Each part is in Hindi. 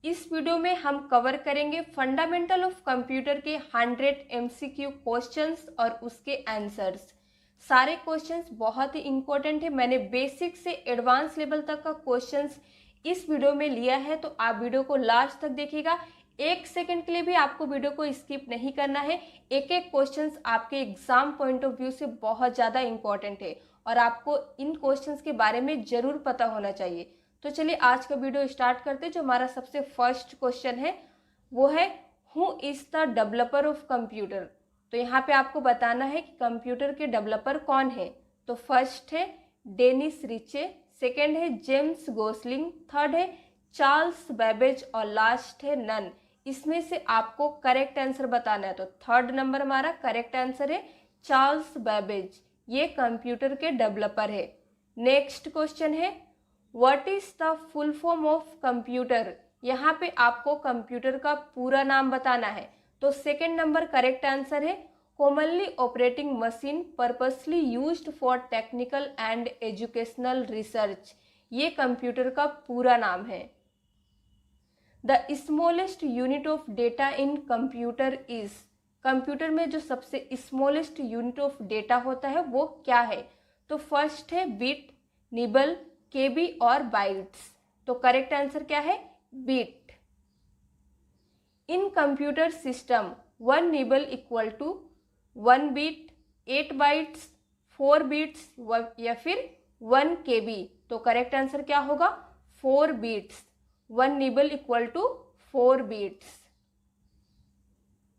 इस वीडियो में हम कवर करेंगे फंडामेंटल ऑफ कंप्यूटर के 100 MCQ क्वेश्चंस और उसके आंसर्स। सारे क्वेश्चंस बहुत ही इंपॉर्टेंट है। मैंने बेसिक से एडवांस लेवल तक का क्वेश्चंस इस वीडियो में लिया है, तो आप वीडियो को लास्ट तक देखिएगा। एक सेकंड के लिए भी आपको वीडियो को स्किप नहीं करना है। एक एक क्वेश्चंस आपके एग्जाम पॉइंट ऑफ व्यू से बहुत ज़्यादा इंपॉर्टेंट है और आपको इन क्वेश्चंस के बारे में ज़रूर पता होना चाहिए। तो चलिए आज का वीडियो स्टार्ट करते हैं। जो हमारा सबसे फर्स्ट क्वेश्चन है वो है who is the developer of computer. तो यहाँ पे आपको बताना है कि कंप्यूटर के डेवलपर कौन है। तो फर्स्ट है डेनिस रिचे, सेकेंड है जेम्स गोसलिंग, थर्ड है चार्ल्स बेबेज और लास्ट है नन। इसमें से आपको करेक्ट आंसर बताना है। तो थर्ड नंबर हमारा करेक्ट आंसर है चार्ल्स बेबेज, ये कंप्यूटर के डेवलपर है। नेक्स्ट क्वेश्चन है what is the full form of computer. यहाँ पे आपको कंप्यूटर का पूरा नाम बताना है। तो सेकेंड नंबर करेक्ट आंसर है commonly operating machine purposely used for technical and educational research, ये कंप्यूटर का पूरा नाम है। The smallest unit of data in computer is, computer में जो सबसे स्मॉलेस्ट यूनिट ऑफ डेटा होता है वो क्या है। तो फर्स्ट है बिट, निबल, केबी और बाइट्स। तो करेक्ट आंसर क्या है bit. In computer system 1 nibble equal to 1 bit, 8 bytes, 4 bits या फिर 1 केबी। तो करेक्ट आंसर क्या होगा 4 bits. 1 nibble equal to 4 bits.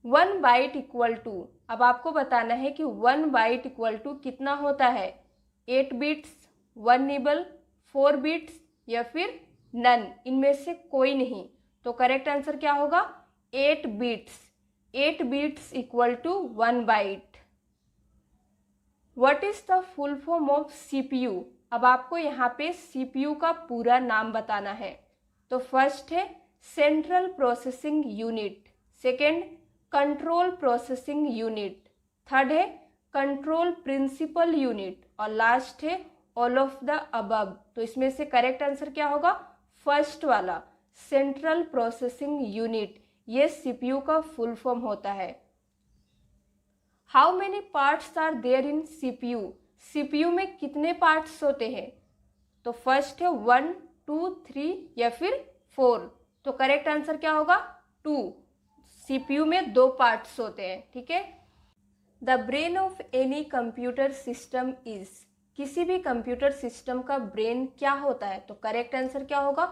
1 byte equal to, अब आपको बताना है कि 1 बाइट इक्वल टू कितना होता है, 8 बिट्स, 1 निबल, 4 बिट्स या फिर नन, इनमें से कोई नहीं। तो करेक्ट आंसर क्या होगा 8 bits. 8 bits equal to 1 byte. What is the full form of CPU. अब आपको यहाँ पे सीपीयू का पूरा नाम बताना है। तो फर्स्ट है central processing unit, second control processing unit, third है कंट्रोल प्रिंसिपल यूनिट और लास्ट है ऑल ऑफ द अबव। तो इसमें से करेक्ट आंसर क्या होगा फर्स्ट वाला सेंट्रल प्रोसेसिंग यूनिट, ये सीपीयू का फुल फॉर्म होता है। How many parts are there in CPU, CPU में कितने पार्ट्स होते हैं। तो फर्स्ट है 1, 2, 3 या फिर 4। तो करेक्ट आंसर क्या होगा 2। सीपीयू में 2 पार्ट्स होते हैं, ठीक है। The brain of any computer system is, किसी भी कंप्यूटर सिस्टम का ब्रेन क्या होता है। तो करेक्ट आंसर क्या होगा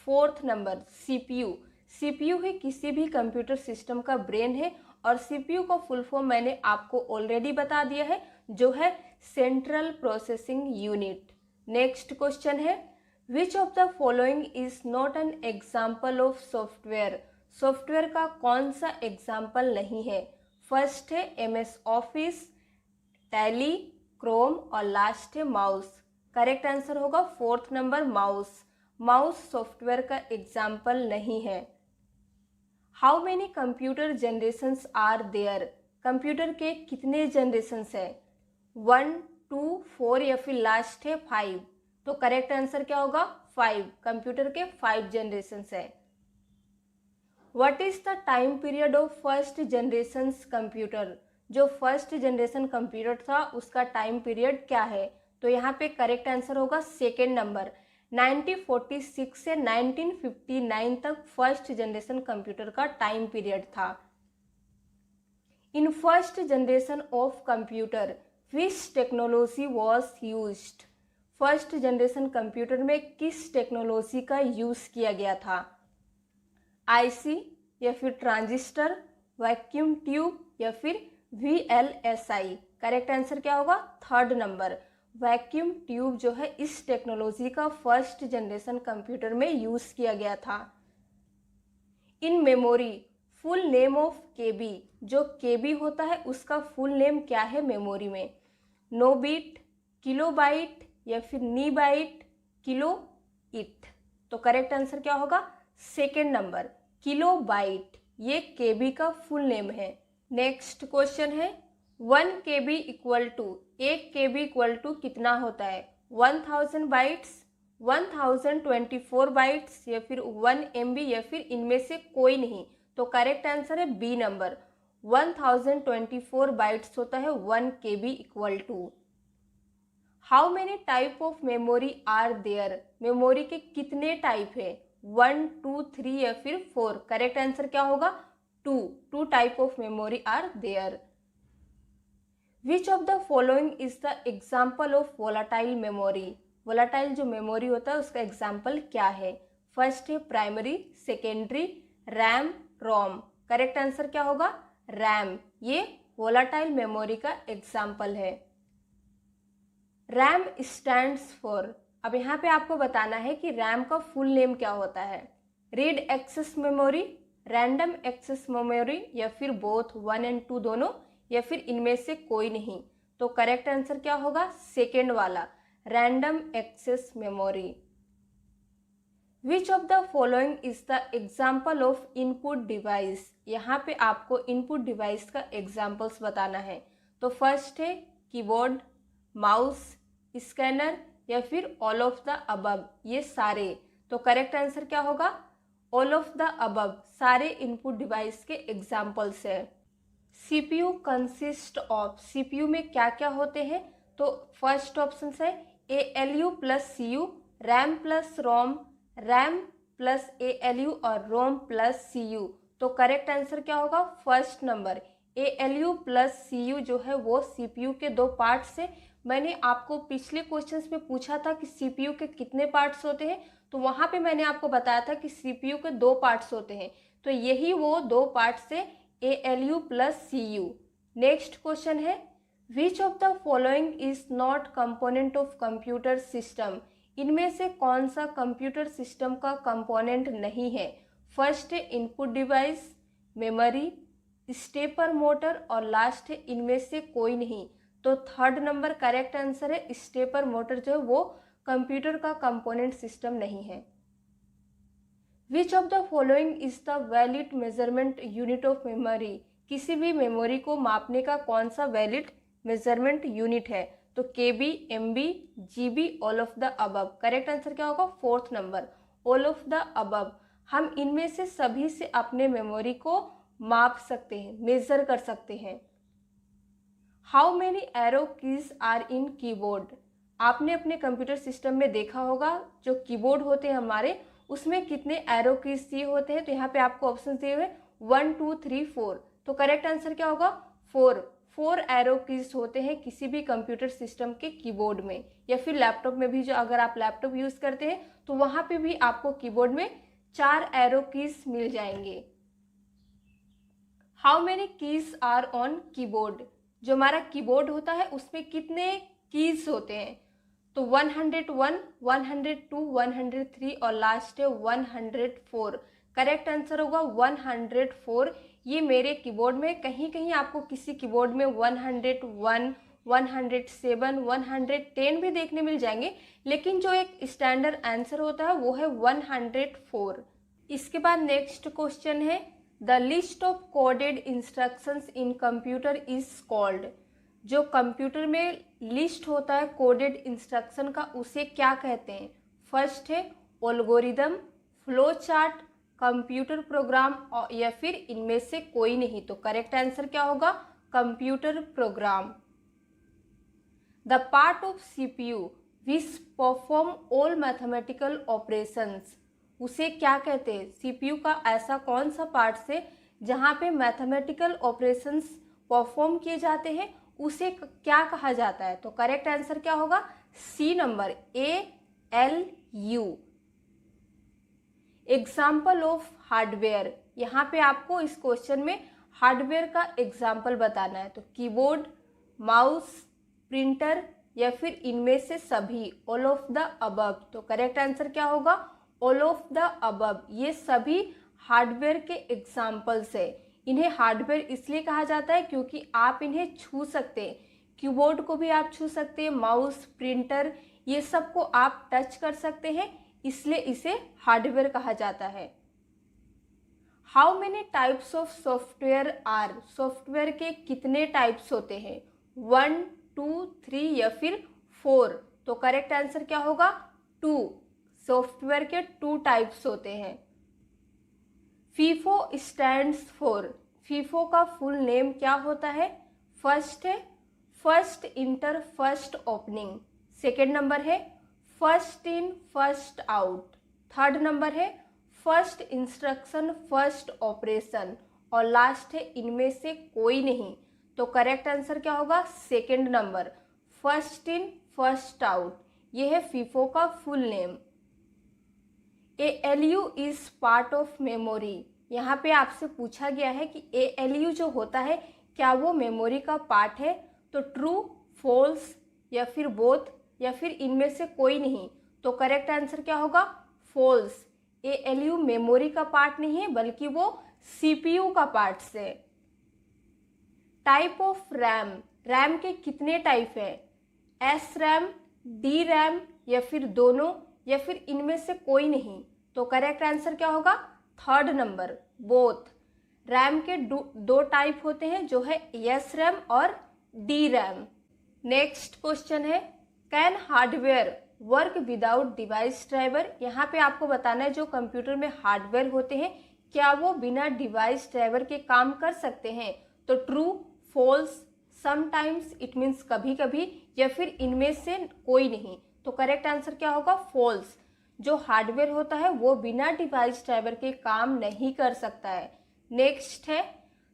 फोर्थ नंबर सीपीयू। सीपीयू ही किसी भी कंप्यूटर सिस्टम का ब्रेन है और सीपीयू का फुल फॉर्म मैंने आपको ऑलरेडी बता दिया है, जो है central processing unit. Next question है which of the following is not an example of software, software का कौन सा एग्जाम्पल नहीं है। फर्स्ट है MS ऑफिस, टैली, क्रोम और लास्ट है माउस। करेक्ट आंसर होगा fourth number mouse. Mouse software का एग्जाम्पल नहीं है। How many computer generations are there, computer के कितने जनरेशंस है, 1, 2, 4 या फिर लास्ट है 5। तो करेक्ट आंसर क्या होगा 5, कंप्यूटर के 5 जनरेशंस है। What is the time period of first generation computer, जो फर्स्ट जनरेशन कंप्यूटर था उसका टाइम पीरियड क्या है। तो यहाँ पे करेक्ट आंसर होगा सेकेंड नंबर, 1946 से 1959 तक फर्स्ट जनरेशन कंप्यूटर का टाइम पीरियड था। In first generation of computer which technology was used, first generation computer में किस टेक्नोलॉजी का यूज किया गया था। आईसी या फिर ट्रांजिस्टर, वैक्यूम ट्यूब या फिर VLSI। करेक्ट आंसर क्या होगा थर्ड नंबर, वैक्यूम ट्यूब जो है इस टेक्नोलॉजी का फर्स्ट जनरेशन कंप्यूटर में यूज किया गया था। In memory full name of KB, जो केबी होता है उसका फुल नेम क्या है मेमोरी में। नो बिट, किलो बाइट या फिर नी बाइट, किलो इट। तो करेक्ट आंसर क्या होगा सेकेंड नंबर किलो बाइट, ये केबी का फुल नेम है। नेक्स्ट क्वेश्चन है 1 KB equal to, 1 KB equal to कितना होता है, 1000 बाइट्स, 1024 बाइट्स या फिर 1 MB या फिर इनमें से कोई नहीं। तो करेक्ट आंसर है बी नंबर, 1024 बाइट्स होता है 1 KB equal to. How many type of memory are there, memory के कितने टाइप है, 1, 2, 3 या फिर 4। करेक्ट आंसर क्या होगा, 2 type of memory are there. Which of the following is the example of volatile memory, volatile जो मेमोरी होता है उसका एग्जाम्पल क्या है। फर्स्ट है primary, secondary, RAM, ROM. Correct answer क्या होगा, रैम, ये वोलाटाइल मेमोरी का एग्जाम्पल है। रैम स्टैंड्स फॉर, अब यहाँ पे आपको बताना है कि रैम का फुल नेम क्या होता है। Read access memory, random access memory या फिर बोथ 1 और 2 दोनों या फिर इनमें से कोई नहीं। तो करेक्ट आंसर क्या होगा, सेकेंड वाला, random access memory. Which of the following is the example of input device, यहाँ पे आपको इनपुट डिवाइस का एग्जाम्पल्स बताना है। तो फर्स्ट है कीबोर्ड, माउस, स्कैनर या फिर ऑल ऑफ द अबव, ये सारे। तो करेक्ट आंसर क्या होगा, ऑल ऑफ द अबव, सारे इनपुट डिवाइस के एग्जाम्पल्स है। CPU कंसिस्ट ऑफ, CPU में क्या क्या होते हैं। तो फर्स्ट ऑप्शन है ALU plus CU, RAM plus ROM, RAM plus ALU और रोम प्लस CU। तो करेक्ट आंसर क्या होगा, first number, ALU plus CU जो है वो CPU के 2 पार्ट्स है। मैंने आपको पिछले क्वेश्चंस में पूछा था कि CPU के कितने पार्ट्स होते हैं, तो वहाँ पे मैंने आपको बताया था कि CPU के 2 पार्ट्स होते हैं। तो यही वो 2 पार्ट्स है, ALU plus CU। Next question है which of the following is not component of computer system, इनमें से कौन सा कंप्यूटर सिस्टम का कंपोनेंट नहीं है। फर्स्ट है input device, memory, stepper motor और लास्ट है इनमें से कोई नहीं। तो थर्ड नंबर करेक्ट आंसर है, स्टेपर मोटर जो है वो कंप्यूटर का कंपोनेंट सिस्टम नहीं है। Which of the following is the valid measurement unit of memory, किसी भी मेमोरी को मापने का कौन सा वैलिड मेजरमेंट यूनिट है। तो KB, MB, GB, all of the above. Correct answer क्या होगा, fourth number, all of the above. हम इनमें से सभी से अपने मेमोरी को माप सकते हैं, मेजर कर सकते हैं। How many arrow keys are in keyboard, आपने अपने कंप्यूटर सिस्टम में देखा होगा जो कीबोर्ड होते हैं हमारे, उसमें कितने एरो कीज दिए होते हैं। तो यहाँ पे आपको ऑप्शन दिए हुए 1, 2, 3, 4। तो करेक्ट आंसर क्या होगा, 4 एरो कीज होते हैं किसी भी कंप्यूटर सिस्टम के कीबोर्ड में, या फिर लैपटॉप में भी, जो अगर आप लैपटॉप यूज करते हैं तो वहां पे भी आपको कीबोर्ड में 4 एरो कीज मिल जाएंगे। How many keys are on keyboard, जो हमारा कीबोर्ड होता है उसमें कितने कीज होते हैं। तो 101, 102, 103 और लास्ट है 104। करेक्ट आंसर होगा 104। ये मेरे कीबोर्ड में, कहीं कहीं आपको किसी कीबोर्ड में 101, 107, 110 भी देखने मिल जाएंगे, लेकिन जो एक स्टैंडर्ड आंसर होता है वो है 104। इसके बाद नेक्स्ट क्वेश्चन है the list of coded instructions in computer is called, जो कंप्यूटर में लिस्ट होता है कोडेड इंस्ट्रक्शन का उसे क्या कहते हैं। फर्स्ट है algorithm, flow chart, computer program या फिर इनमें से कोई नहीं। तो करेक्ट आंसर क्या होगा, computer program. The part of CPU which perform all mathematical operations, उसे क्या कहते हैं। CPU का ऐसा कौन सा पार्ट है जहाँ पे मैथमेटिकल ऑपरेशंस परफॉर्म किए जाते हैं, उसे क्या कहा जाता है। तो करेक्ट आंसर क्या होगा, C number, ALU। Example of hardware, यहाँ पे आपको इस क्वेश्चन में हार्डवेयर का एग्जाम्पल बताना है। तो कीबोर्ड, माउस, प्रिंटर या फिर इनमें से सभी, ऑल ऑफ द अबव। तो करेक्ट आंसर क्या होगा, ऑल ऑफ द अबव। ये सभी हार्डवेयर के एग्जाम्पल्स है। इन्हें हार्डवेयर इसलिए कहा जाता है क्योंकि आप इन्हें छू सकते हैं, कीबोर्ड को भी आप छू सकते हैं, माउस, प्रिंटर, ये सब को आप टच कर सकते हैं, इसलिए इसे हार्डवेयर कहा जाता है। How many types of software are, software के कितने टाइप्स होते हैं। 1, 2, 3 या फिर 4। तो करेक्ट आंसर क्या होगा, 2 सॉफ्टवेयर के 2 टाइप्स होते हैं। फीफो स्टैंड्स फॉर, फीफो का फुल नेम क्या होता है? फर्स्ट है first enter first opening, second number है first in first out, third number है फर्स्ट इंस्ट्रक्शन फर्स्ट ऑपरेशन, और लास्ट है इनमें से कोई नहीं। तो करेक्ट आंसर क्या होगा? Second number, first in first out. यह है फीफो का full name. ALU is part of memory, यहाँ पे आपसे पूछा गया है कि ALU जो होता है क्या वो मेमोरी का पार्ट है? तो ट्रू, फॉल्स या फिर बोथ या फिर इनमें से कोई नहीं। तो करेक्ट आंसर क्या होगा? फॉल्स। ALU मेमोरी का पार्ट नहीं है बल्कि वो CPU का पार्ट से। टाइप ऑफ रैम, रैम के कितने टाइप है? SRAM, DRAM या फिर दोनों या फिर इनमें से कोई नहीं। तो करेक्ट आंसर क्या होगा? Third number, both. रैम के दो टाइप होते हैं जो है SRAM और DRAM। नेक्स्ट क्वेश्चन है can hardware work without device driver. यहाँ पे आपको बताना है जो कंप्यूटर में हार्डवेयर होते हैं क्या वो बिना डिवाइस ड्राइवर के काम कर सकते हैं? तो true, false, sometimes it means कभी कभी, या फिर इनमें से कोई नहीं। तो करेक्ट आंसर क्या होगा? फॉल्स। जो हार्डवेयर होता है वो बिना डिवाइस ड्राइवर के काम नहीं कर सकता है। नेक्स्ट है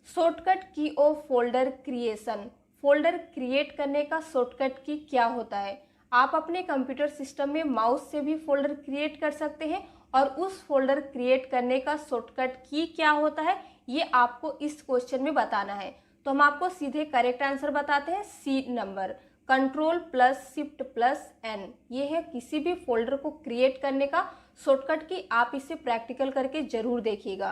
शॉर्टकट की of folder creation, folder create करने का शॉर्टकट की क्या होता है? आप अपने कंप्यूटर सिस्टम में माउस से भी फोल्डर क्रिएट कर सकते हैं और उस फोल्डर क्रिएट करने का शॉर्टकट की क्या होता है ये आपको इस क्वेश्चन में बताना है। तो हम आपको सीधे करेक्ट आंसर बताते हैं, C number, control plus shift plus N. ये है किसी भी फोल्डर को क्रिएट करने का शॉर्टकट की। आप इसे प्रैक्टिकल करके जरूर देखिएगा।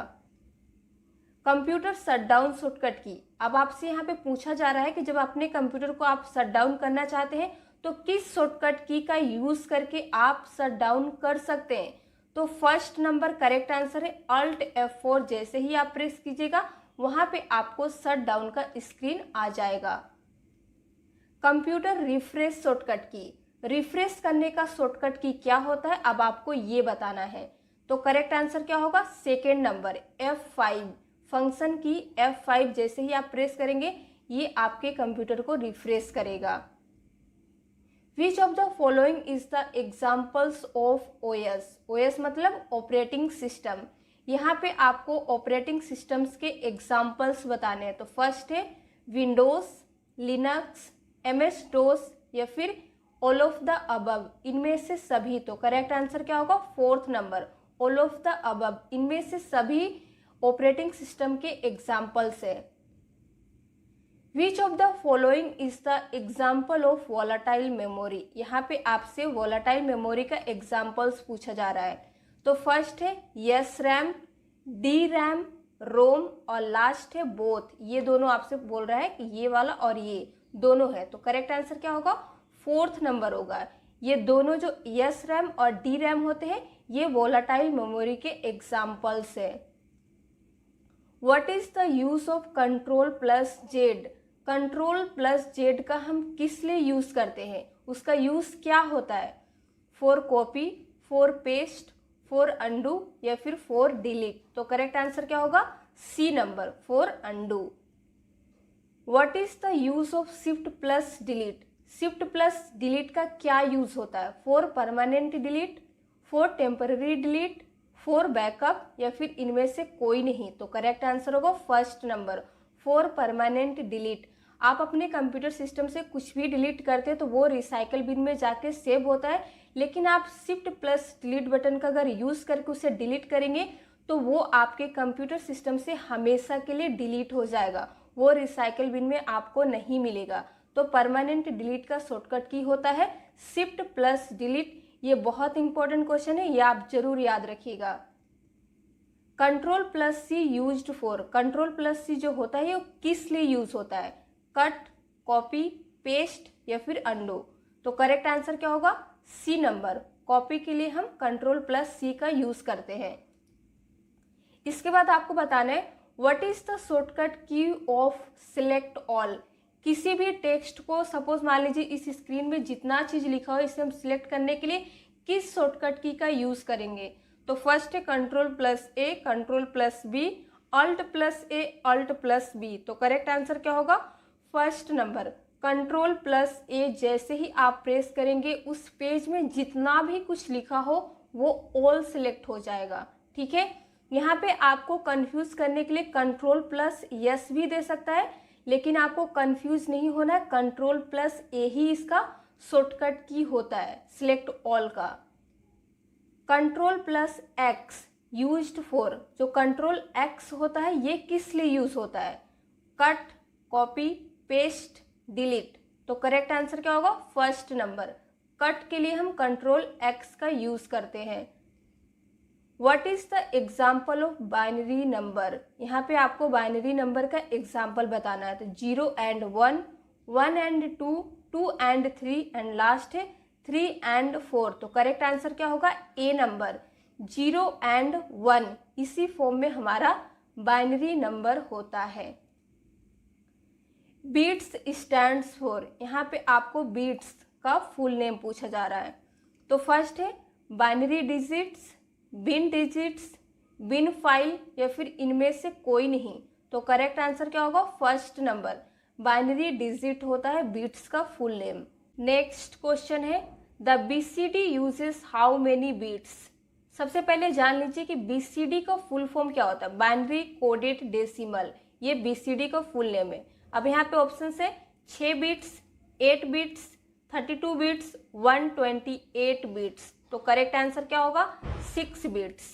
कंप्यूटर शटडाउन शॉर्टकट की, अब आपसे यहाँ पे पूछा जा रहा है कि जब अपने कंप्यूटर को आप शटडाउन करना चाहते हैं तो किस शॉर्टकट की का यूज करके आप शटडाउन कर सकते हैं? तो फर्स्ट नंबर करेक्ट आंसर है Alt F4। जैसे ही आप प्रेस कीजिएगा वहां पे आपको शटडाउन का स्क्रीन आ जाएगा। कंप्यूटर रिफ्रेश शॉर्टकट की, रिफ्रेश करने का शॉर्टकट की क्या होता है अब आपको ये बताना है। तो करेक्ट आंसर क्या होगा? सेकेंड नंबर F5, फंक्शन की F5 जैसे ही आप प्रेस करेंगे ये आपके कंप्यूटर को रिफ्रेश करेगा। विच of the following is the examples of OS, OS मतलब ऑपरेटिंग सिस्टम। यहाँ पे आपको ऑपरेटिंग सिस्टम्स के एग्जाम्पल्स बताने हैं। तो फर्स्ट है विंडोज, लिनक्स, MS DOS या फिर ऑल ऑफ द अबव, इनमें से सभी। तो करेक्ट आंसर क्या होगा? Fourth number, all of the above, इनमें से सभी ऑपरेटिंग सिस्टम के एग्जाम्पल्स है। Which of the following is the example of volatile memory, यहाँ पे आपसे वोलाटाइल मेमोरी का एग्जाम्पल्स पूछा जा रहा है। तो फर्स्ट है SRAM, DRAM, रोम और लास्ट है बोथ। ये दोनों आपसे बोल रहा है कि ये वाला और ये दोनों है। तो करेक्ट आंसर क्या होगा? फोर्थ नंबर होगा। ये दोनों जो SRAM और DRAM होते हैं ये वोलाटाइल मेमोरी के एग्जाम्पल्स है। What is the use of control plus Z, control plus Z का हम किस लिए यूज करते हैं? उसका यूज क्या होता है? For copy, for paste, for undo या फिर फॉर डिलीट। तो करेक्ट आंसर क्या होगा? C number, for undo. What is the use of shift plus delete, shift plus delete का क्या यूज होता है? For permanent delete, for temporary delete, for backup या फिर इनमें से कोई नहीं। तो करेक्ट आंसर होगा first number, for permanent delete. आप अपने कंप्यूटर सिस्टम से कुछ भी डिलीट करते हैं तो वो रिसाइकल बिन में जाके सेव होता है, लेकिन आप शिफ्ट प्लस डिलीट बटन का अगर यूज करके उसे डिलीट करेंगे तो वो आपके कंप्यूटर सिस्टम से हमेशा के लिए डिलीट हो जाएगा, वो रिसाइकल बिन में आपको नहीं मिलेगा। तो परमानेंट डिलीट का शॉर्टकट की होता है शिफ्ट प्लस डिलीट। ये बहुत इंपॉर्टेंट क्वेश्चन है, ये आप जरूर याद रखिएगा। Control plus C used for, control plus C जो होता है ये किस लिए यूज होता है? कट, कॉपी, पेस्ट या फिर अंडो। तो करेक्ट आंसर क्या होगा? सी नंबर, कॉपी के लिए हम कंट्रोल प्लस सी का यूज करते हैं। इसके बाद आपको बताना है व्हाट इज द शॉर्टकट की ऑफ सिलेक्ट ऑल, किसी भी टेक्स्ट को सपोज मान लीजिए इस स्क्रीन में जितना चीज लिखा हो इसे हम सिलेक्ट करने के लिए किस शॉर्टकट की का यूज़ करेंगे? तो फर्स्ट है control plus A, control plus B, alt plus A, alt plus B. तो करेक्ट आंसर क्या होगा? First number control plus A. जैसे ही आप प्रेस करेंगे उस पेज में जितना भी कुछ लिखा हो वो ऑल सिलेक्ट हो जाएगा। ठीक है, यहाँ पे आपको कंफ्यूज करने के लिए कंट्रोल प्लस यस भी दे सकता है, लेकिन आपको कंफ्यूज नहीं होना है, कंट्रोल प्लस ए ही इसका शॉर्टकट की होता है सिलेक्ट ऑल का। Control plus x used for, जो कंट्रोल एक्स होता है ये किस लिए यूज होता है? Cut, copy, paste, delete. तो करेक्ट आंसर क्या होगा? फर्स्ट नंबर, कट के लिए हम कंट्रोल एक्स का यूज करते हैं। What is the example of binary number? यहाँ पे आपको बाइनरी नंबर का एग्जाम्पल बताना है। तो 0 and 1, 1 and 2, 2 and 3 and last है 3 and 4। तो करेक्ट आंसर क्या होगा? ए नंबर, 0 and 1 इसी फॉर्म में हमारा बाइनरी नंबर होता है। बीट्स स्टैंड्स फॉर, यहाँ पे आपको बीट्स का फुल नेम पूछा जा रहा है। तो फर्स्ट है बाइनरी डिजिट्स, बिन डिजिट्स, बिन फाइल, या फिर इनमें से कोई नहीं। तो करेक्ट आंसर क्या होगा? फर्स्ट नंबर, बाइनरी डिजिट होता है बीट्स का फुल नेम। नेक्स्ट क्वेश्चन है the BCD uses how many bits? सबसे पहले जान लीजिए कि बीसीडी का फुल फॉर्म क्या होता है? बाइनरी कोडेड डेसिमल, ये बीसीडी का फुल नेम है। अब यहाँ पे ऑप्शन है 6 बिट्स, 8 बिट्स, 32 बिट्स, 128 बिट्स। तो करेक्ट आंसर क्या होगा? 6 bits.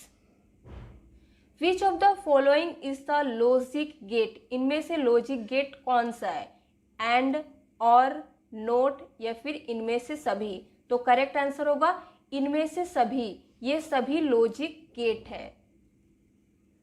Which of the following is the logic gate? इनमें से लॉजिक गेट कौन सा है? एंड, और, नोट, या फिर इनमें से सभी? तो करेक्ट आंसर होगा इनमें से सभी, ये सभी लॉजिक गेट है।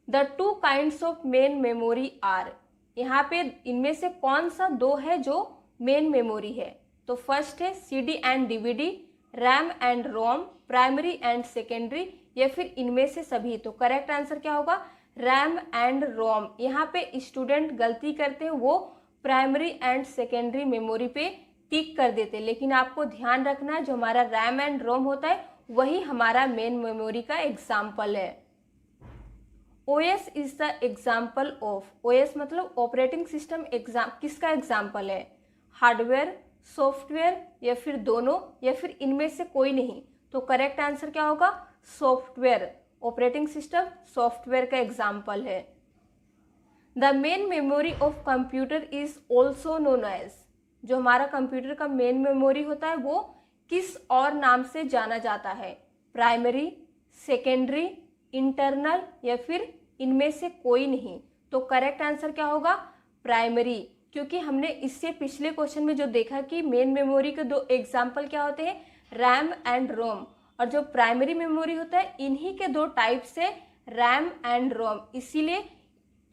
The 2 kinds of main memory are? यहाँ पे इनमें से कौन सा 2 है जो मेन मेमोरी है? तो फर्स्ट है CD and DVD, RAM and ROM, primary and secondary, या फिर इनमें से सभी? तो करेक्ट आंसर क्या होगा? रैम एंड रोम। यहाँ पे स्टूडेंट गलती करते हैं, वो प्राइमरी एंड सेकेंडरी मेमोरी पे टिक कर देते हैं, लेकिन आपको ध्यान रखना है जो हमारा रैम एंड रोम होता है वही हमारा मेन मेमोरी का एग्जाम्पल है। OS is the example of, OS मतलब ऑपरेटिंग सिस्टम, किसका एग्जाम्पल है? हार्डवेयर, सॉफ्टवेयर, या फिर दोनों, या फिर इनमें से कोई नहीं? तो करेक्ट आंसर क्या होगा? सॉफ्टवेयर, ऑपरेटिंग सिस्टम सॉफ्टवेयर का एग्जाम्पल है। The main memory of computer is also known as, जो हमारा कंप्यूटर का मेन मेमोरी होता है वो किस और नाम से जाना जाता है? प्राइमरी, सेकेंडरी, इंटरनल, या फिर इनमें से कोई नहीं? तो करेक्ट आंसर क्या होगा? प्राइमरी, क्योंकि हमने इससे पिछले क्वेश्चन में जो देखा कि मेन मेमोरी के 2 एग्जाम्पल क्या होते हैं? रैम एंड रोम, और जो प्राइमरी मेमोरी होता है इन्हीं के 2 टाइप से रैम एंड रोम। इसीलिए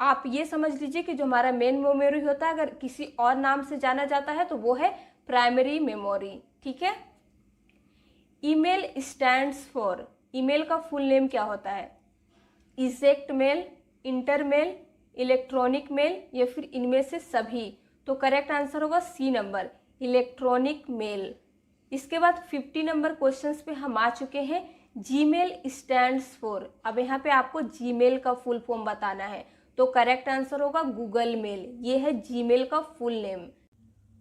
आप ये समझ लीजिए कि जो हमारा मेन मेमोरी होता है अगर किसी और नाम से जाना जाता है तो वो है प्राइमरी मेमोरी। ठीक है। ईमेल स्टैंड्स फॉर, ईमेल का फुल नेम क्या होता है? Eject mail, inter mail, electronic mail, या फिर इनमें से सभी? तो करेक्ट आंसर होगा सी नंबर, इलेक्ट्रॉनिक मेल। इसके बाद 50 नंबर क्वेश्चंस पे हम आ चुके हैं। जीमेल स्टैंड्स फॉर, अब यहाँ पे आपको जीमेल का फुल फॉर्म बताना है, तो करेक्ट आंसर होगा गूगल मेल, ये है जीमेल का फुल नेम।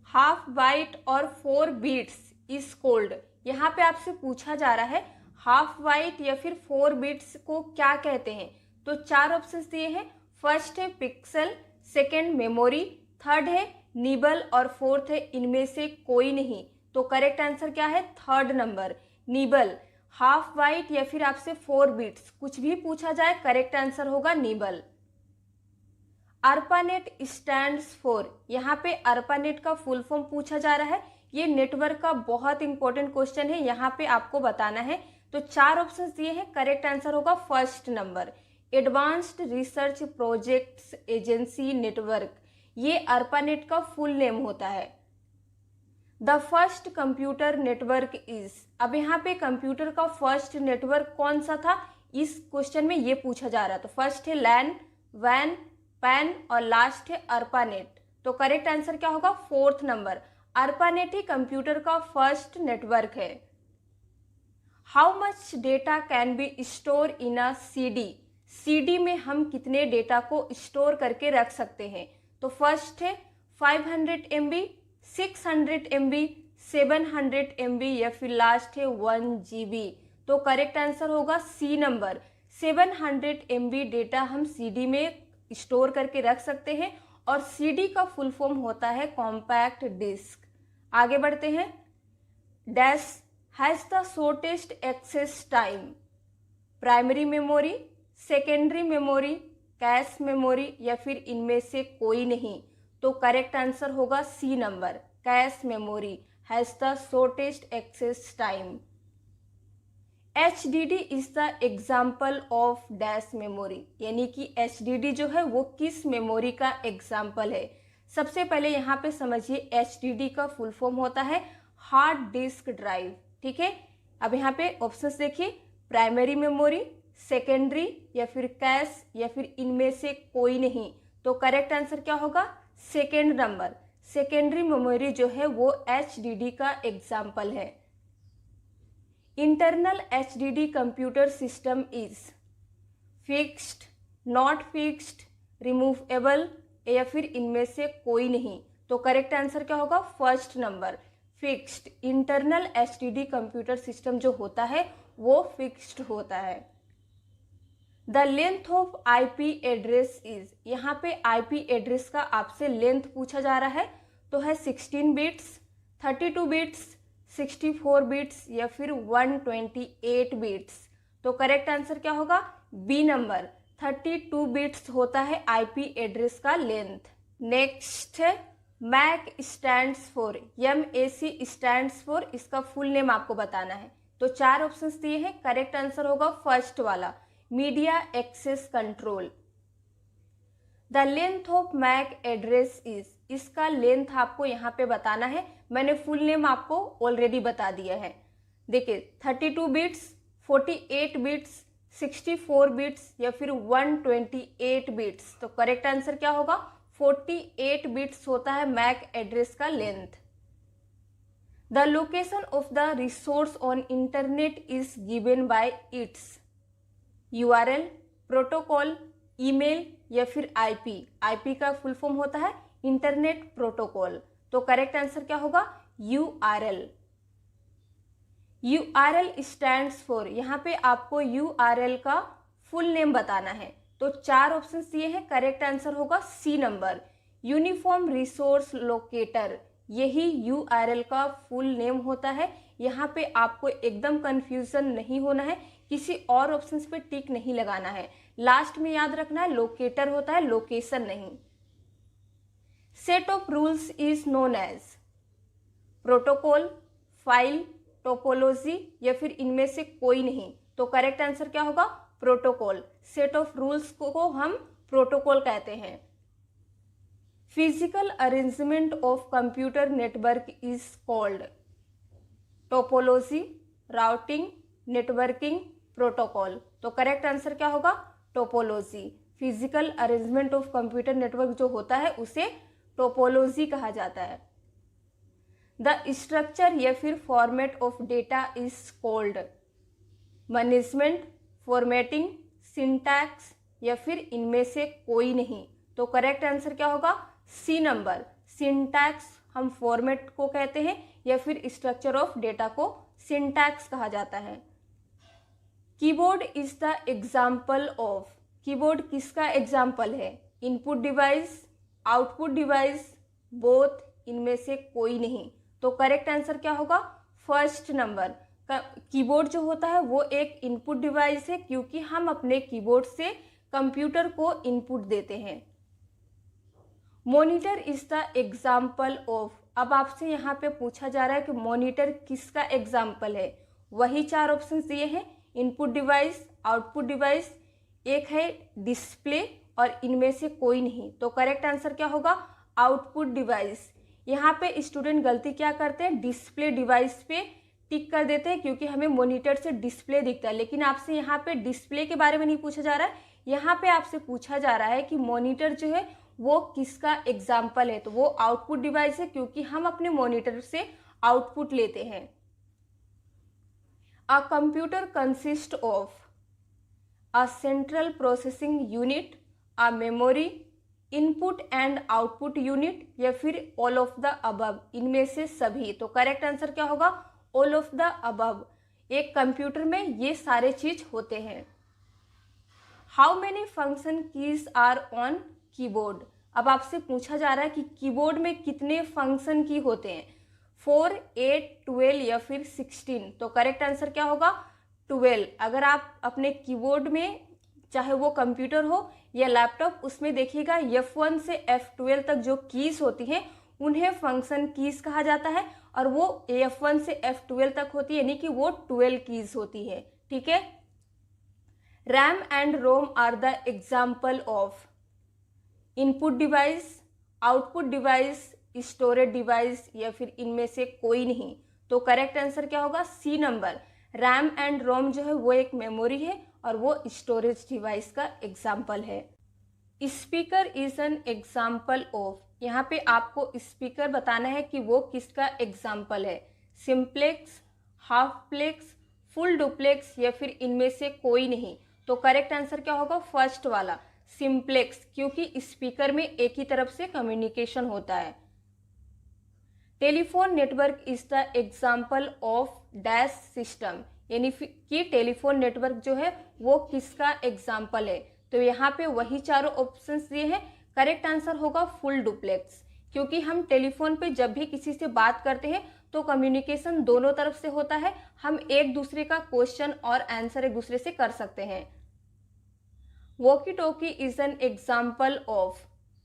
हाफ बाइट और 4 बीट्स इज कॉल्ड, यहाँ पे आपसे पूछा जा रहा है हाफ बाइट या फिर 4 बीट्स को क्या कहते हैं? तो 4 ऑप्शंस दिए हैं। फर्स्ट है पिक्सल, सेकंड मेमोरी, थर्ड है निबल, और फोर्थ है इनमें से कोई नहीं। तो करेक्ट आंसर क्या है? Third number, nibble. Half byte या फिर आपसे 4 बीट्स कुछ भी पूछा जाए, करेक्ट आंसर होगा निबल। ARPANET स्टैंड्स फॉर, यहाँ पे ARPANET का फुल फॉर्म पूछा जा रहा है। ये नेटवर्क का बहुत इंपॉर्टेंट क्वेश्चन है, यहाँ पे आपको बताना है। तो 4 ऑप्शंस दिए हैं, करेक्ट आंसर होगा first number, advanced research projects agency network, ये ARPANET का फुल नेम होता है। The first computer network is, अब यहाँ पे कंप्यूटर का फर्स्ट नेटवर्क कौन सा था इस क्वेश्चन में ये पूछा जा रहा है। तो फर्स्ट है लैन, वैन, पैन, और लास्ट है ARPANET। तो करेक्ट आंसर क्या होगा? फोर्थ नंबर, ARPANET ही कंप्यूटर का फर्स्ट नेटवर्क है। How much data can be store in a CD? CD में हम कितने डेटा को स्टोर करके रख सकते हैं? तो फर्स्ट है 500 MB, 600 MB, 700 MB या फिर लास्ट है 1 GB। तो करेक्ट आंसर होगा सी नंबर, 700 MB डेटा हम CD में स्टोर करके रख सकते हैं और CD का फुल फॉर्म होता है कॉम्पैक्ट डिस्क। आगे बढ़ते हैं। Dash has the shortest access time? Primary memory, secondary memory, cache memory या फिर इनमें से कोई नहीं? तो करेक्ट आंसर होगा C number, cache memory has the shortest access time. HDD is the example of dash memory, यानी कि HDD जो है वो किस मेमोरी का एग्जाम्पल है? सबसे पहले यहाँ पे समझिए HDD का फुल फॉर्म होता है हार्ड डिस्क ड्राइव। ठीक है, अब यहाँ पे ऑप्शंस देखिए, प्राइमरी मेमोरी, सेकेंडरी या फिर कैश या फिर इनमें से कोई नहीं? तो करेक्ट आंसर क्या होगा? सेकेंड नंबर, सेकेंडरी मेमोरी जो है वो HDD का एग्जाम्पल है। Internal HDD computer system is fixed, not fixed, removable या फिर इनमें से कोई नहीं? तो करेक्ट आंसर क्या होगा? First number, fixed. Internal HDD computer system जो होता है वो फिक्स्ड होता है। The length of IP address is, यहाँ पे IP एड्रेस का आपसे लेंथ पूछा जा रहा है, तो है 16 बिट्स, 32 बिट्स, 64 बिट्स या फिर 128 बिट्स? तो करेक्ट आंसर क्या होगा? बी नंबर, 32 बिट्स होता है IP एड्रेस का लेंथ। नेक्स्ट है MAC stands for, MAC stands for, इसका फुल नेम आपको बताना है। तो 4 ऑप्शंस दिए हैं, करेक्ट आंसर होगा फर्स्ट वाला, media access control. The length of MAC address is, इसका लेंथ आपको यहाँ पे बताना है। मैंने फुल नेम आपको ऑलरेडी बता दिया है। देखिए 32 बिट्स, 48 बिट्स, 64 बिट्स या फिर 128 बिट्स? तो करेक्ट आंसर क्या होगा? 48 बिट्स होता है MAC एड्रेस का length. The location of the resource on internet is given by it's URL, protocol, email या फिर IP? IP का फुल फॉर्म होता है इंटरनेट प्रोटोकॉल। तो करेक्ट आंसर क्या होगा? URL। URL स्टैंड्स फॉर, यहाँ पे आपको URL का फुल नेम बताना है। तो 4 ऑप्शंस दिए हैं, करेक्ट आंसर होगा C number, uniform resource locator. यही URL का फुल नेम होता है। यहाँ पे आपको एकदम कंफ्यूजन नहीं होना है, किसी और ऑप्शंस पे टिक नहीं लगाना है। लास्ट में याद रखना है लोकेटर होता है, लोकेशन नहीं। Set of rules is known as protocol, file, topology या फिर इनमें से कोई नहीं? तो करेक्ट आंसर क्या होगा? प्रोटोकॉल। सेट ऑफ रूल्स को हम प्रोटोकॉल कहते हैं। Physical arrangement of computer network is called topology, routing, networking, protocol? तो करेक्ट आंसर क्या होगा? Topology. Physical arrangement of computer network जो होता है उसे टोपोलॉजी कहा जाता है। द स्ट्रक्चर या फिर format of data is called management, formatting, syntax या फिर इनमें से कोई नहीं? तो करेक्ट आंसर क्या होगा? सी नंबर, सिंटैक्स हम फॉर्मेट को कहते हैं या फिर स्ट्रक्चर ऑफ डेटा को सिंटैक्स कहा जाता है। Keyboard is the example of, keyboard किसका एग्जाम्पल है? Input device, output device, both, इनमें से कोई नहीं? तो करेक्ट आंसर क्या होगा? फर्स्ट नंबर, कीबोर्ड जो होता है वो एक इनपुट डिवाइस है, क्योंकि हम अपने कीबोर्ड से कंप्यूटर को इनपुट देते हैं। Monitor is the example of, अब आपसे यहाँ पे पूछा जा रहा है कि मॉनिटर किसका एग्जाम्पल है? वही 4 ऑप्शंस दिए हैं, इनपुट डिवाइस, आउटपुट डिवाइस, एक है डिस्प्ले और इनमें से कोई नहीं? तो करेक्ट आंसर क्या होगा? Output device. यहाँ पे स्टूडेंट गलती क्या करते हैं? डिस्प्ले डिवाइस पे टिक कर देते हैं, क्योंकि हमें मॉनिटर से डिस्प्ले दिखता है, लेकिन आपसे यहाँ पे डिस्प्ले के बारे में नहीं पूछा जा रहा है। यहाँ पे आपसे पूछा जा रहा है कि मॉनिटर जो है वो किसका एग्जाम्पल है? तो वो आउटपुट डिवाइस है, क्योंकि हम अपने मॉनिटर से आउटपुट लेते हैं। A computer consist of a central processing unit, a memory, input and output unit, या फिर ऑल ऑफ द अबव, इनमें से सभी। तो करेक्ट आंसर क्या होगा? All of the above. एक कंप्यूटर में ये सारे चीज होते हैं। How many function keys are on keyboard? अब आपसे पूछा जा रहा है कि कीबोर्ड में कितने फंक्शन की होते हैं, 4, 8, 12 या फिर 16। तो करेक्ट आंसर क्या होगा? 12। अगर आप अपने कीबोर्ड में, चाहे वो कंप्यूटर हो या लैपटॉप, उसमें देखिएगा F1 से F12 तक जो कीज होती हैं उन्हें फंक्शन कीज कहा जाता है, और वो F1 से F12 तक होती है, यानी कि वो 12 कीज होती है। ठीक है। RAM and ROM are the example of input device, output device, storage device, या फिर इनमें से कोई नहीं। तो करेक्ट आंसर क्या होगा? C number. RAM and ROM जो है वो एक मेमोरी है और वो स्टोरेज डिवाइस का एग्जाम्पल है। Speaker is an example of, यहाँ पे आपको स्पीकर बताना है कि वो किसका एग्जाम्पल है, simplex, half plex, full duplex, या फिर इनमें से कोई नहीं। तो करेक्ट आंसर क्या होगा? फर्स्ट वाला, सिंप्लेक्स, क्योंकि स्पीकर में एक ही तरफ से कम्युनिकेशन होता है। Telephone network is the example of dash system, यानी कि टेलीफोन नेटवर्क जो है वो किसका एग्जाम्पल है। तो यहाँ पे वही चारों ऑप्शंस दिए हैं। करेक्ट आंसर होगा फुल डुप्लेक्स, क्योंकि हम टेलीफोन पे जब भी किसी से बात करते हैं तो कम्युनिकेशन दोनों तरफ से होता है, हम एक दूसरे का क्वेश्चन और आंसर एक दूसरे से कर सकते हैं। Walkie talkie is an example of,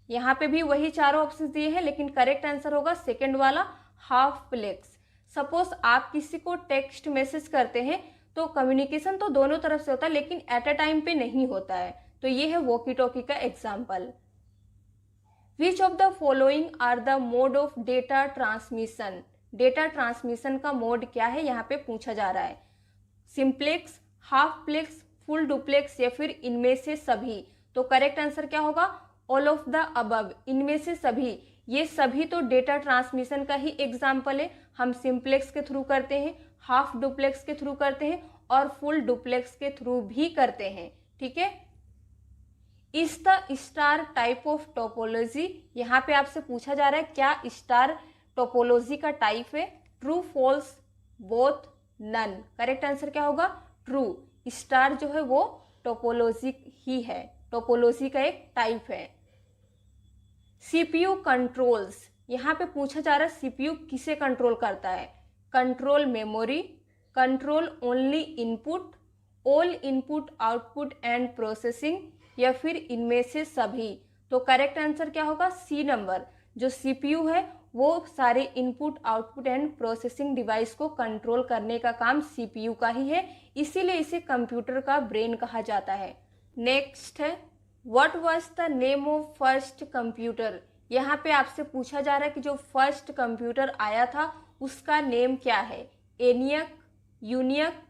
यहाँ पे भी वही चारों ऑप्शन दिए हैं, लेकिन करेक्ट आंसर होगा सेकेंड वाला, हाफ प्लेक्स। सपोज आप किसी को टेक्स्ट मैसेज करते हैं तो कम्युनिकेशन तो दोनों तरफ से होता है, लेकिन एट अ टाइम पे नहीं होता है। तो ये है वॉकी टॉकी का example. Which of the following are the mode of data transmission? Data transmission का मोड क्या है, यहाँ पे पूछा जा रहा है। Simplex, half plex, full duplex, या फिर इनमें से सभी। तो करेक्ट आंसर क्या होगा? ऑल ऑफ द अबव, इनमें से सभी। ये सभी तो डेटा ट्रांसमिशन का ही एग्जाम्पल है। हम सिंप्लेक्स के थ्रू करते हैं, हाफ डुप्लेक्स के थ्रू करते हैं, और फुल डुप्लेक्स के थ्रू भी करते हैं। ठीक है। Is the star type of topology, यहाँ पे आपसे पूछा जा रहा है क्या स्टार टोपोलॉजी का टाइप है। True, false, both, none. Correct answer क्या होगा? ट्रू। स्टार जो है वो टोपोलॉजी ही है, टोपोलॉजी का एक टाइप है। सीपीयू कंट्रोल्स, यहाँ पे पूछा जा रहा है सीपीयू किसे कंट्रोल करता है। Control memory, control only input, all input output and processing, या फिर इनमें से सभी। तो करेक्ट आंसर क्या होगा? C number. जो सीपीयू है वो सारे input output and processing device को कंट्रोल करने का काम सीपीयू का ही है, इसीलिए इसे कंप्यूटर का ब्रेन कहा जाता है। नेक्स्ट है what was the name of first computer. यहाँ पे आपसे पूछा जा रहा है कि जो फर्स्ट कंप्यूटर आया था उसका नेम क्या है। एनियक, यूनियक,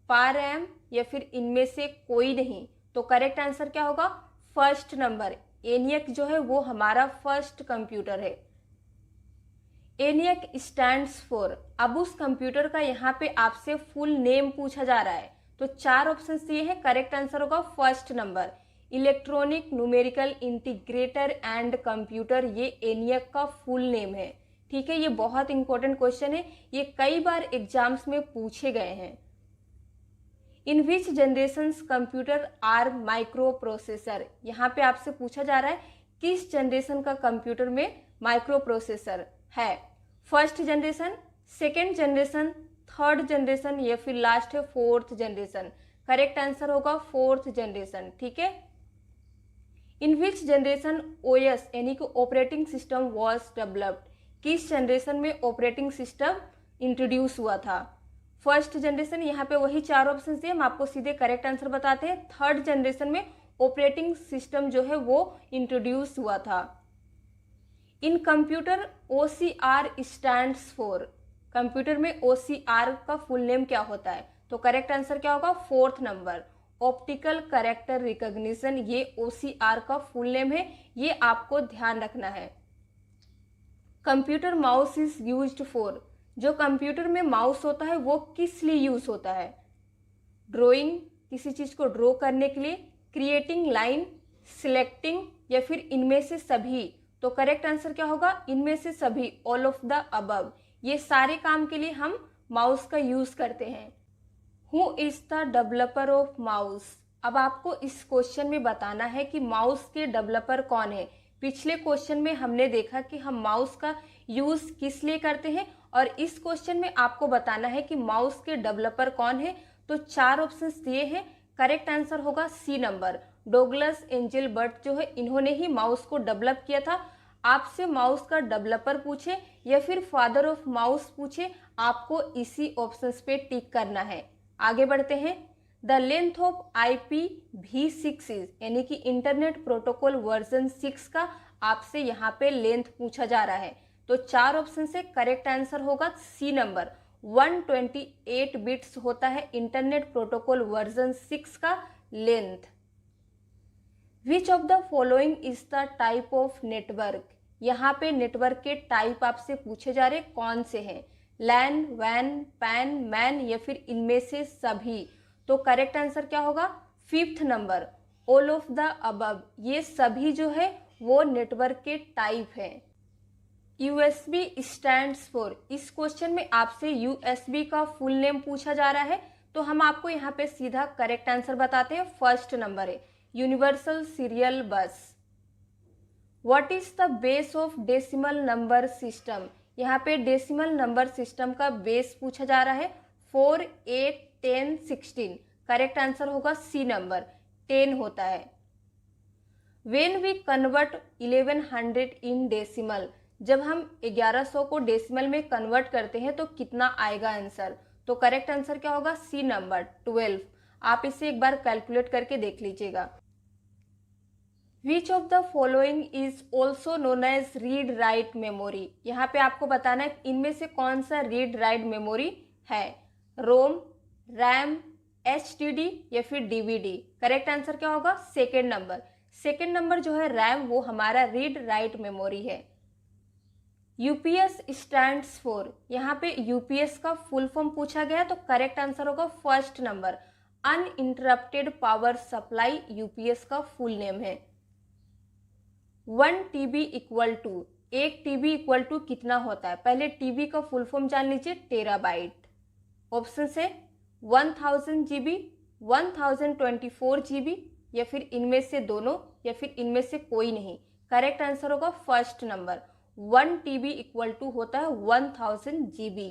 पारएम, या फिर इनमें से कोई नहीं। तो करेक्ट आंसर क्या होगा? First number. एनियक जो है वो हमारा फर्स्ट कंप्यूटर है। एनियक स्टैंड्स फॉर, अब उस कंप्यूटर का यहाँ पे आपसे फुल नेम पूछा जा रहा है, तो चार ऑप्शन दिए हैं। करेक्ट आंसर होगा first number, electronic numerical integrator and computer. ये एनियक का फुल नेम है। ठीक है, ये बहुत इंपॉर्टेंट क्वेश्चन है, ये कई बार एग्जाम्स में पूछे गए हैं। In which generation computer are microprocessor, यहाँ पे आपसे पूछा जा रहा है किस जनरेशन का कंप्यूटर में माइक्रो प्रोसेसर है। First generation, second generation, third generation, या फिर लास्ट है फोर्थ जनरेशन। करेक्ट आंसर होगा फोर्थ जनरेशन। ठीक है। इन विच जनरेशन ओएस यानी कि ऑपरेटिंग सिस्टम वॉज डेवलप्ड, किस जनरेशन में ऑपरेटिंग सिस्टम इंट्रोड्यूस हुआ था। फर्स्ट जनरेशन, यहाँ पे वही चार ऑप्शन दिए, हम आपको सीधे करेक्ट आंसर बताते हैं। थर्ड जनरेशन में ऑपरेटिंग सिस्टम जो है वो इंट्रोड्यूस हुआ था। इन computer OCR stands for, computer में OCR का फुल नेम क्या होता है। तो करेक्ट आंसर क्या होगा? Fourth number, optical character recognition. ये OCR का फुल नेम है, ये आपको ध्यान रखना है। Computer mouse is used for, जो कंप्यूटर में माउस होता है वो किस लिए यूज़ होता है? ड्राइंग, किसी चीज़ को ड्रॉ करने के लिए, क्रिएटिंग लाइन, सिलेक्टिंग, या फिर इनमें से सभी? तो करेक्ट आंसर क्या होगा? इनमें से सभी, ऑल ऑफ द अबव। ये सारे काम के लिए हम माउस का यूज़ करते हैं। Who is the developer of mouse? अब आपको इस क्वेश्चन में बताना है कि माउस के डेवलपर कौन है। पिछले क्वेश्चन में हमने देखा कि हम माउस का यूज़ किस लिए करते हैं, और इस क्वेश्चन में आपको बताना है कि माउस के डेवलपर कौन है। तो 4 ऑप्शंस दिए हैं, करेक्ट आंसर होगा सी नंबर। डॉगलस एंजेलबर्ट जो है, इन्होंने ही माउस को डेवलप किया था। आपसे माउस का डेवलपर पूछे या फिर फादर ऑफ माउस पूछे, आपको इसी ऑप्शंस पे टिक करना है। आगे बढ़ते हैं। The length of IPv6 is, यानी कि इंटरनेट प्रोटोकॉल वर्जन 6 का आपसे यहाँ पे लेंथ पूछा जा रहा है। तो 4 ऑप्शन से करेक्ट आंसर होगा सी नंबर। 128 बिट्स होता है इंटरनेट प्रोटोकॉल वर्जन 6 का length. Which of the following is the type of network? यहाँ पे नेटवर्क के टाइप आपसे पूछे जा रहे कौन से हैं? लैन, वैन, पैन, मैन, या फिर इनमें से सभी? तो करेक्ट आंसर क्या होगा? 5th number, all of the above. ये सभी जो है वो नेटवर्क के टाइप हैं। USB स्टैंड्स फॉर, इस क्वेश्चन में आपसे USB का फुल नेम पूछा जा रहा है, तो हम आपको यहाँ पे सीधा करेक्ट आंसर बताते हैं। 1st नंबर है यूनिवर्सल सीरियल बस। What is the base of decimal number system? यहाँ पे डेसिमल नंबर सिस्टम का बेस पूछा जा रहा है। 4, 8, 10, 16। करेक्ट आंसर होगा सी नंबर, 10 होता है। When we convert 1100 in decimal, जब हम 1100 को डेसिमल में कन्वर्ट करते हैं तो कितना आएगा आंसर? तो करेक्ट आंसर क्या होगा? C number, 12। आप इसे एक बार कैलकुलेट करके देख लीजिएगा। Which of the following is also known as read write memory? यहाँ पे आपको बताना है इनमें से कौन सा रीड राइट मेमोरी है। रोम, रैम, HDD या फिर DVD? करेक्ट आंसर क्या होगा? 2nd number. 2nd नंबर जो है रैम, वो हमारा रीड राइट मेमोरी है। UPS स्टैंड्स फॉर, यहाँ पे UPS का फुल फॉर्म पूछा गया, तो करेक्ट आंसर होगा 1st number, uninterrupted power supply UPS का फुल नेम है। 1 TB equal to, 1 TB equal to कितना होता है? पहले TB का फुल फॉर्म जान लीजिए, टेराबाइट। ऑप्शन से 1000 GB, 1024 GB, या फिर इनमें से दोनों, या फिर इनमें से कोई नहीं। करेक्ट आंसर होगा 1st number, 1 TB equal to होता है 1000 GB।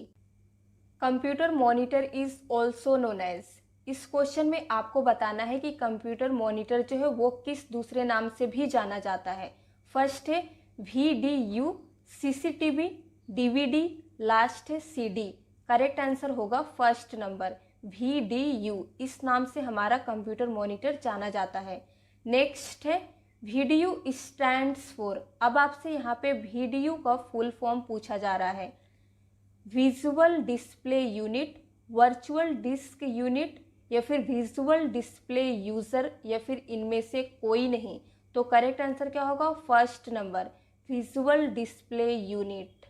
Computer monitor is also known as, इस क्वेश्चन में आपको बताना है कि कंप्यूटर मॉनिटर जो है वो किस दूसरे नाम से भी जाना जाता है। फर्स्ट है VDU, CCTV, DVD, लास्ट है CD। करेक्ट आंसर होगा 1st नंबर, VDU, इस नाम से हमारा कंप्यूटर मॉनिटर जाना जाता है। नेक्स्ट है VDU स्टैंड्स फॉर, अब आपसे यहाँ पे VDU का फुल फॉर्म पूछा जा रहा है। Visual display unit, virtual disc unit, या फिर विजुअल डिस्प्ले यूजर, या फिर इनमें से कोई नहीं। तो करेक्ट आंसर क्या होगा? 1st number, visual display unit.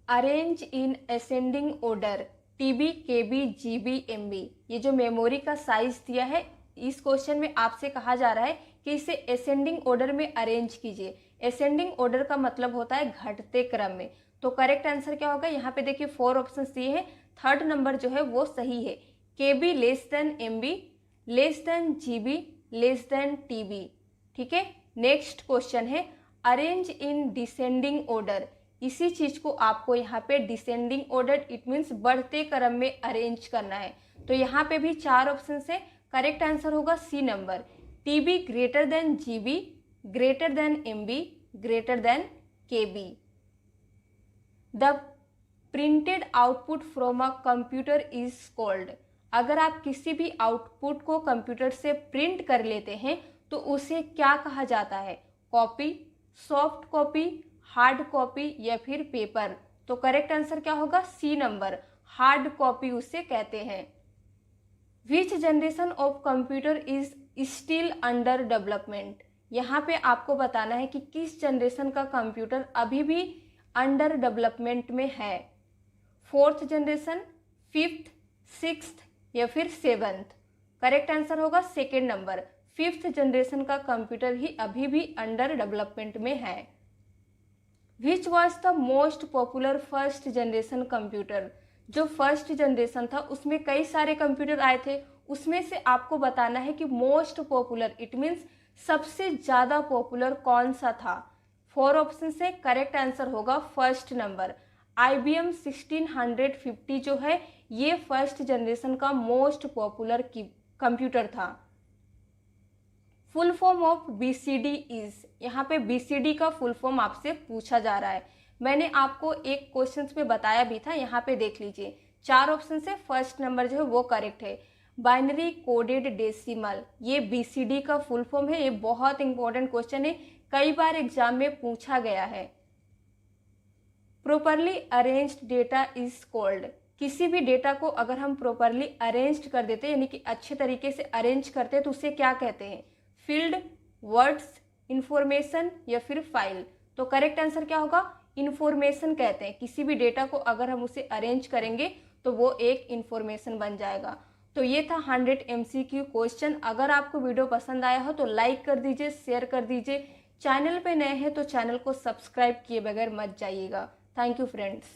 Arrange in ascending order, TB, KB, GB, MB, ये जो मेमोरी का साइज दिया है, इस क्वेश्चन में आपसे कहा जा रहा है कि इसे असेंडिंग ऑर्डर में अरेंज कीजिए। असेंडिंग ऑर्डर का मतलब होता है घटते क्रम में। तो करेक्ट आंसर क्या होगा? यहाँ पे देखिए 4 ऑप्शंस दिए हैं, 3rd नंबर जो है वो सही है। KB less than MB, less than GB, less than TB। ठीक है। नेक्स्ट क्वेश्चन है अरेंज इन डिसेंडिंग ऑर्डर, इसी चीज को आपको यहाँ पे डिसेंडिंग ऑर्डर, इट मीन्स बढ़ते क्रम में अरेंज करना है। तो यहाँ पे भी 4 ऑप्शन से करेक्ट आंसर होगा C number, TB greater than GB, greater than MB, greater than KB। The printed output from a computer is called, अगर आप किसी भी आउटपुट को कंप्यूटर से प्रिंट कर लेते हैं तो उसे क्या कहा जाता है? Copy, soft copy, hard copy, या फिर पेपर? तो करेक्ट आंसर क्या होगा? सी नंबर, हार्ड कॉपी उसे कहते हैं। विच generation of computer is still under development, यहाँ पे आपको बताना है कि किस जनरेशन का कंप्यूटर अभी भी अंडर डेवलपमेंट में है। 4th जनरेशन, 5th, 6th या फिर 7th? करेक्ट आंसर होगा सेकेंड नंबर, 5th जनरेशन का कंप्यूटर ही अभी भी अंडर डेवलपमेंट में है। Which was the most popular first generation computer? जो फर्स्ट जनरेशन था उसमें कई सारे कंप्यूटर आए थे, उसमें से आपको बताना है कि मोस्ट पॉपुलर इट मीन्स सबसे ज़्यादा पॉपुलर कौन सा था। 4 ऑप्शन से करेक्ट आंसर होगा फर्स्ट नंबर, IBM 1650 जो है ये फर्स्ट जनरेशन का मोस्ट पॉपुलर कंप्यूटर था। Full form of BCD is, यहाँ पे BCD का फुल फॉर्म आपसे पूछा जा रहा है। मैंने आपको एक क्वेश्चन में बताया भी था, यहाँ पे देख लीजिए। 4 ऑप्शन से फर्स्ट नंबर जो है वो करेक्ट है। बाइनरी कोडेड डेसिमल, ये BCD का फुल फॉर्म है। ये बहुत इंपॉर्टेंट क्वेश्चन है, कई बार एग्जाम में पूछा गया है। Properly arranged data is called, किसी भी डेटा को अगर हम प्रॉपरली अरेंज्ड कर देते हैं यानी कि अच्छे तरीके से अरेंज करते हैं तो उसे क्या कहते हैं? फील्ड, वर्ड्स, इंफॉर्मेशन या फिर फाइल? तो करेक्ट आंसर क्या होगा? इंफॉर्मेशन कहते हैं। किसी भी डेटा को अगर हम उसे अरेंज करेंगे तो वो एक इंफॉर्मेशन बन जाएगा। तो ये था 100 MCQ क्वेश्चन। अगर आपको वीडियो पसंद आया हो तो लाइक कर दीजिए, शेयर कर दीजिए। चैनल पे नए हैं तो चैनल को सब्सक्राइब किए बगैर मत जाइएगा। Thank you friends.